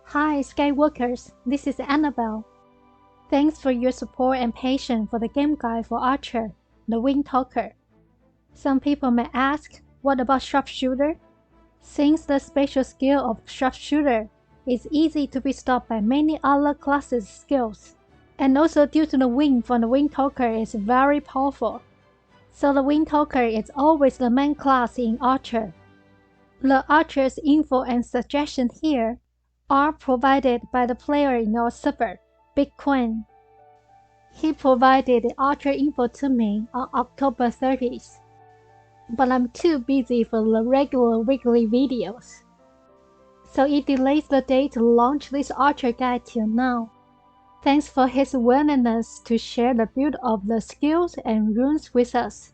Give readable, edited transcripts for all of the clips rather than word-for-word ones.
Hi Skywalkers, this is Annabelle. Thanks for your support and patience for the game guide for Archer, the Windtalker. Some people may ask, what about Sharpshooter? Since the special skill of Sharpshooter is easy to be stopped by many other classes' skills, and also due to the wind from the Windtalker is very powerful, so the Windtalker is always the main class in Archer. The Archer's info and suggestions here are provided by the player in our server, Big Kwan. He provided the Archer info to me on October 30th, but I'm too busy for the regular weekly videos, so it delays the day to launch this Archer guide till now. Thanks for his willingness to share the build of the skills and runes with us.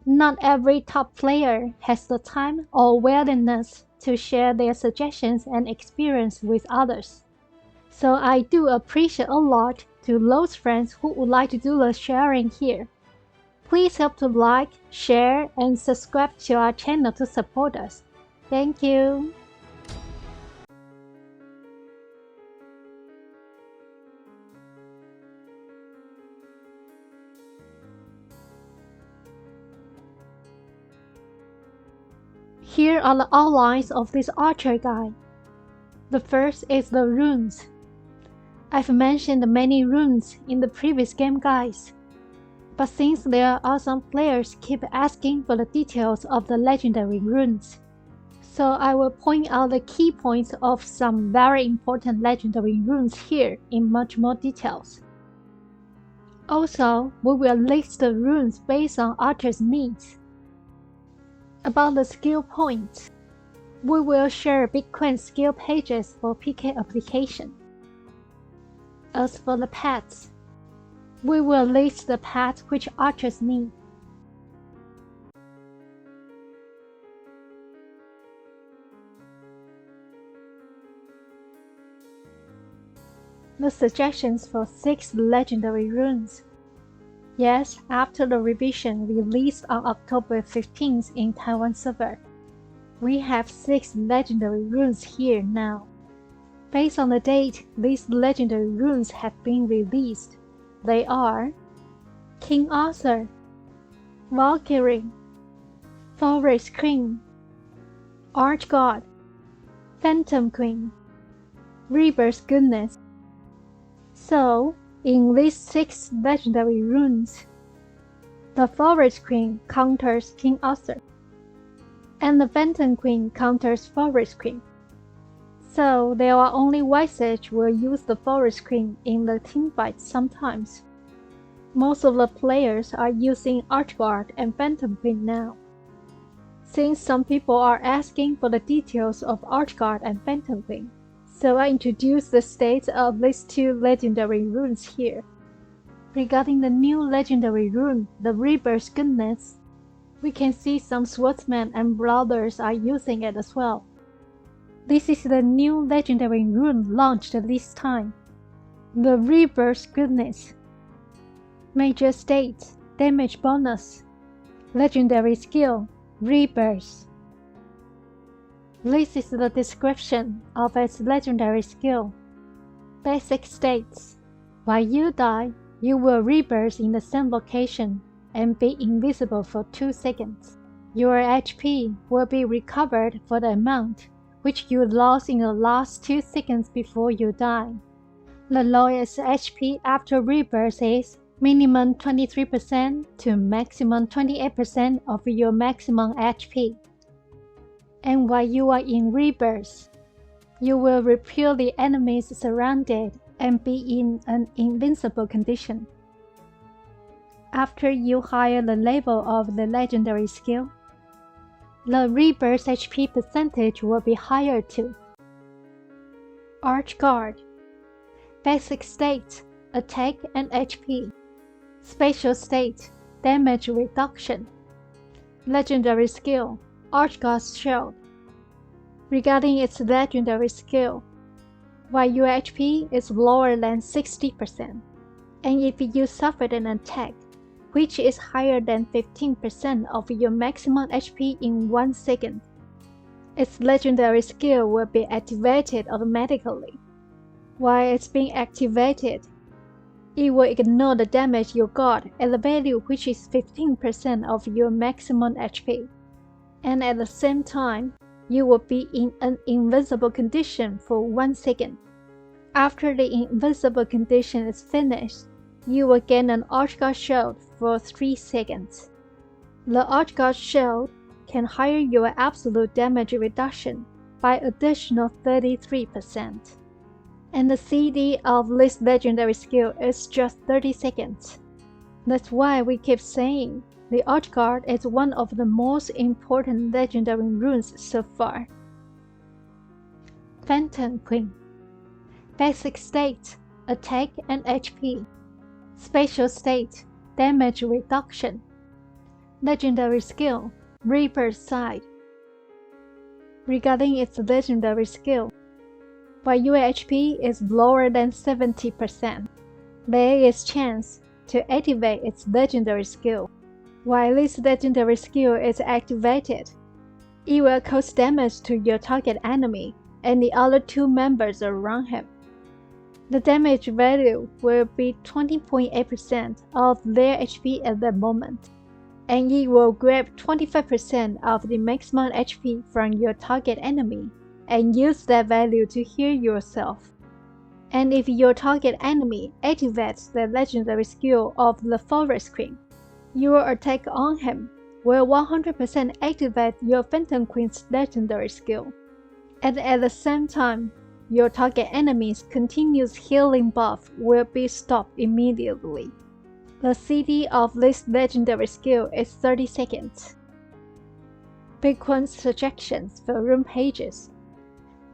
Not every top player has the time or willingness to share their suggestions and experience with others. So I do appreciate a lot to those friends who would like to do the sharing here. Please help to like, share, and subscribe to our channel to support us. Thank you. Here are the outlines of this Archer guide. The first is the runes. I've mentioned many runes in the previous game guides, but since there are some players keep asking for the details of the legendary runes, so I will point out the key points of some very important legendary runes here in much more details. Also, we will list the runes based on Archer's needs. About the skill points, we will share Big Kwan's skill pages for PK application. As for the pets, we will list the pets which Archers need. The suggestions for 6 legendary runes. Yes, after the revision released on October 15th in Taiwan server, we have 6 legendary runes here now. Based on the date these legendary runes have been released, they are King Arthur, Valkyrie, Forest Queen, Archgod, Phantom Queen, Rebirth Goodness. So, in these 6 legendary runes, the Forest Queen counters King Arthur, and the Phantom Queen counters Forest Queen. So there are only White Sage will use the Forest Queen in the teamfight sometimes. Most of the players are using Archguard and Phantom Queen now. Since some people are asking for the details of Archguard and Phantom Queen, so I introduce the states of these 2 legendary runes here. Regarding the new legendary rune, the Rebirth Goodness, we can see some swordsmen and brawlers are using it as well. This is the new legendary rune launched this time. The Rebirth Goodness. Major state, damage bonus. Legendary skill, Rebirth. This is the description of its legendary skill. Basic states. While you die, you will rebirth in the same location and be invisible for 2 seconds. Your HP will be recovered for the amount which you lost in the last 2 seconds before you die. The lowest HP after rebirth is minimum 23% to maximum 28% of your maximum HP. And while you are in rebirth, you will repel the enemies surrounded and be in an invincible condition. After you higher the level of the legendary skill, the rebirth HP percentage will be higher too. Archguard. Basic state, attack and HP. Special state, damage reduction. Legendary skill, Archguard's Shield. Regarding its legendary skill, while your HP is lower than 60%, and if you suffered an attack, which is higher than 15% of your maximum HP in 1 second, its legendary skill will be activated automatically. While it's being activated, it will ignore the damage you got at the value which is 15% of your maximum HP. And at the same time, you will be in an invincible condition for 1 second. After the invincible condition is finished, you will gain an Archguard Shield for 3 seconds. The Archguard Shield can higher your absolute damage reduction by additional 33%. And the CD of this legendary skill is just 30 seconds. That's why we keep saying the Archguard is one of the most important legendary runes so far. Phantom Queen. Basic state, attack and HP. Special state, damage reduction. Legendary skill, Reaper's Side. Regarding its legendary skill, while your HP is lower than 70%, there is chance to activate its legendary skill. While this legendary skill is activated, it will cause damage to your target enemy and the other 2 members around him. The damage value will be 20.8% of their HP at that moment, and it will grab 25% of the maximum HP from your target enemy and use that value to heal yourself. And if your target enemy activates the legendary skill of the Forest Queen, your attack on him will 100% activate your Phantom Queen's legendary skill. And at the same time, your target enemy's continuous healing buff will be stopped immediately. The CD of this legendary skill is 30 seconds. Big Kwan's suggestions for rune pages.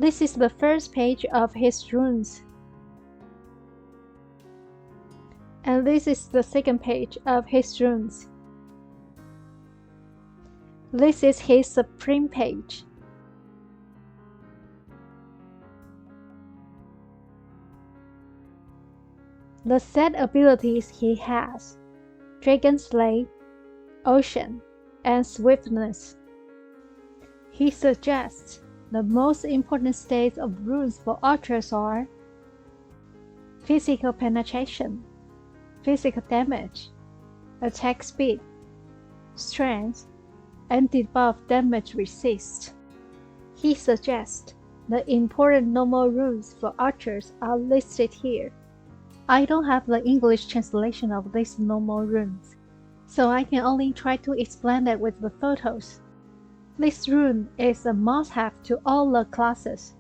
This is the first page of his runes. And this is the second page of his runes. This is his Supreme page. The set abilities he has: Dragon Slay, Ocean, and Swiftness. He suggests the most important states of runes for archers are physical penetration, physical damage, attack speed, strength, and debuff damage resist. He suggests the important normal runes for archers are listed here. I don't have the English translation of these normal runes, so I can only try to explain that with the photos. This rune is a must-have to all the classes.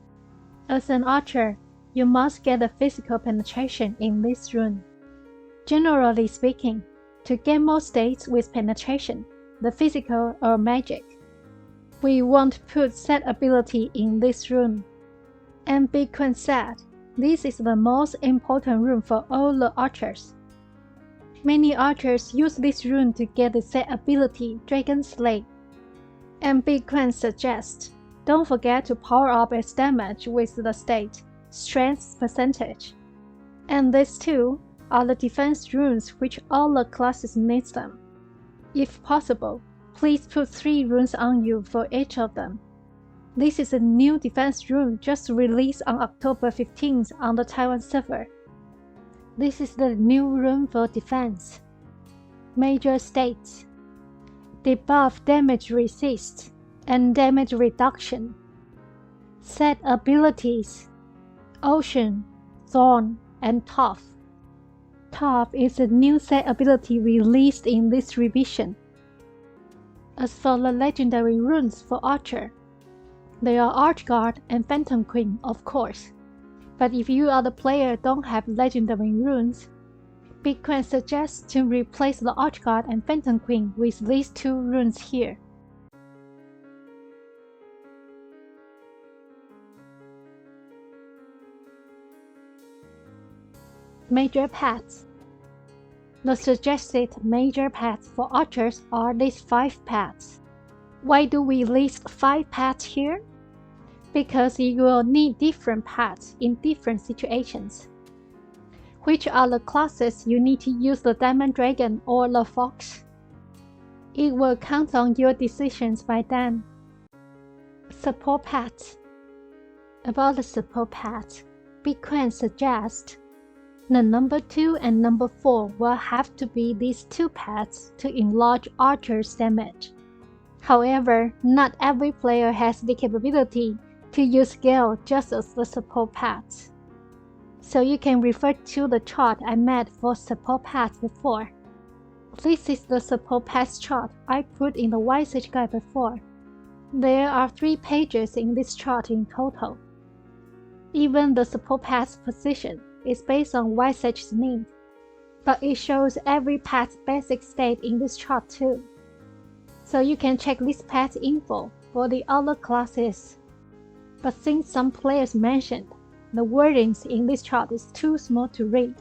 As an archer, you must get a physical penetration in this rune. Generally speaking, to get more states with penetration, the physical or magic, we won't put set ability in this rune. And Big Kwan said, this is the most important rune for all the archers. Many archers use this rune to get the set ability Dragon Slay. And Big Kwan suggests, don't forget to power up its damage with the state, Strength percentage. And these two are the defense runes which all the classes need them. If possible, please put 3 runes on you for each of them. This is a new defense rune just released on October 15th on the Taiwan server. This is the new rune for defense. Major states: debuff damage resist and damage reduction. Set abilities: Ocean, Thorn, and Tough. Tough is a new set ability released in this revision. As for the legendary runes for Archer, they are Archguard and Phantom Queen, of course. But if you are the player don't have legendary runes, Big Kwan suggests to replace the Archguard and Phantom Queen with these 2 runes here. Major paths. The suggested major paths for archers are these 5 paths. Why do we list 5 paths here? Because you will need different paths in different situations. Which are the classes you need to use the Diamond Dragon or the Fox? It will count on your decisions by then. Support pets. About the support pet, Big Kwan suggests the number 2 and number 4 will have to be these two pets to enlarge Archer's damage. However, not every player has the capability to use Gale just as the support pet. So you can refer to the chart I made for support pets before. This is the support pets chart I put in the Wisage guide before. There are 3 pages in this chart in total. Even the support pet's position is based on Wisage's need, but it shows every pet's basic state in this chart too. So you can check this pet's info for the other classes. But since some players mentioned the wordings in this chart is too small to read,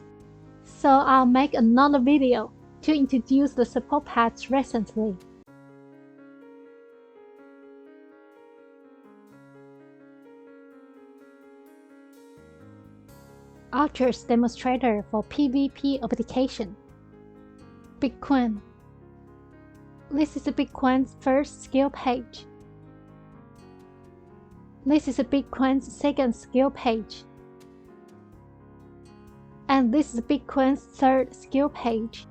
so I'll make another video to introduce the support pets recently. Archer's Demonstrator for PvP application. Big Kwan. This is Big Kwan's first skill page. This is Big Kwan's second skill page. And this is Big Kwan's third skill page.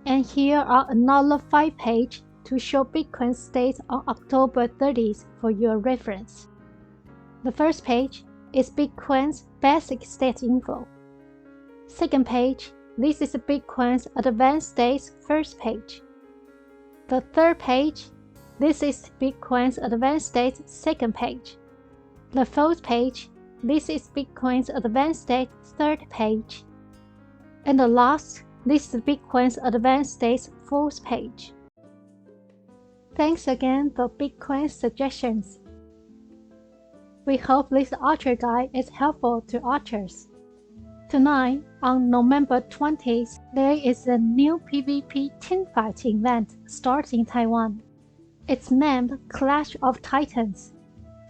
And here are another 5 pages to show Big Kwan's stats on October 30th for your reference. The first page is Big Kwan's basic stat info. Second page, this is Big Kwan's advanced stats first page. The third page, this is Big Kwan's advanced stats second page. The fourth page, this is Big Kwan's advanced stats third page. And the last, this is Big Kwan's advanced stats fourth page. Thanks again for Big Kwan's suggestions. We hope this Archer guide is helpful to archers. Tonight, on November 20th, there is a new PvP teamfight event starting in Taiwan. It's named Clash of Titans.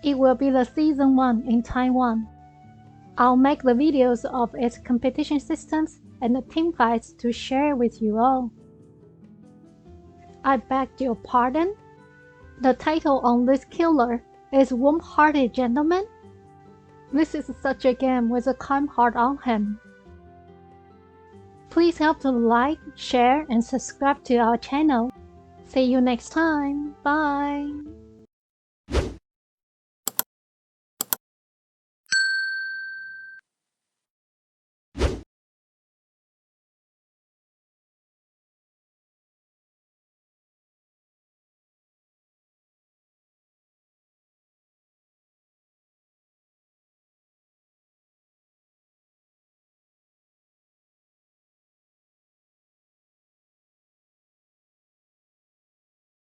It will be the Season 1 in Taiwan. I'll make the videos of its competition systems and the teamfights to share with you all. I beg your pardon? The title on this killer is Warm-Hearted Gentleman? This is such a game with a kind heart on him. Please help to like, share, and subscribe to our channel. See you next time. Bye.